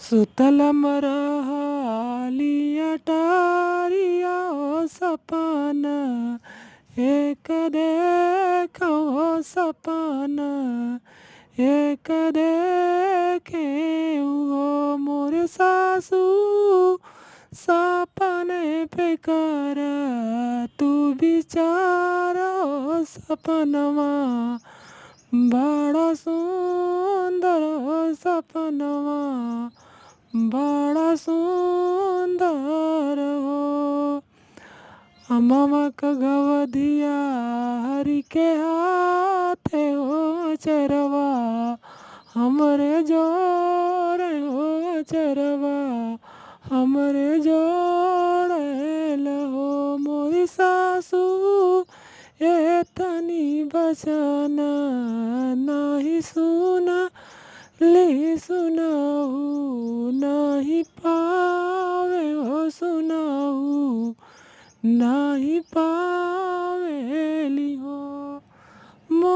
सुतलम रहलिया टारिया ओ सपना एक देखो सपना एक देखे वो मोर सासू सपने पे कर तू बिचारा ओ सपनवा बड़ा सुंदर ओ सपनवा बड़ा सुंदर हो। अमवा का गवधिया हरि के हाथे हो चरवा हमरे जोड़े हो चरवा हमरे जोड़े लहो मोरी सासू ए तनी बचना नाही सुना ले सुनाऊ नाही पावे हो सुनाऊ नाही पा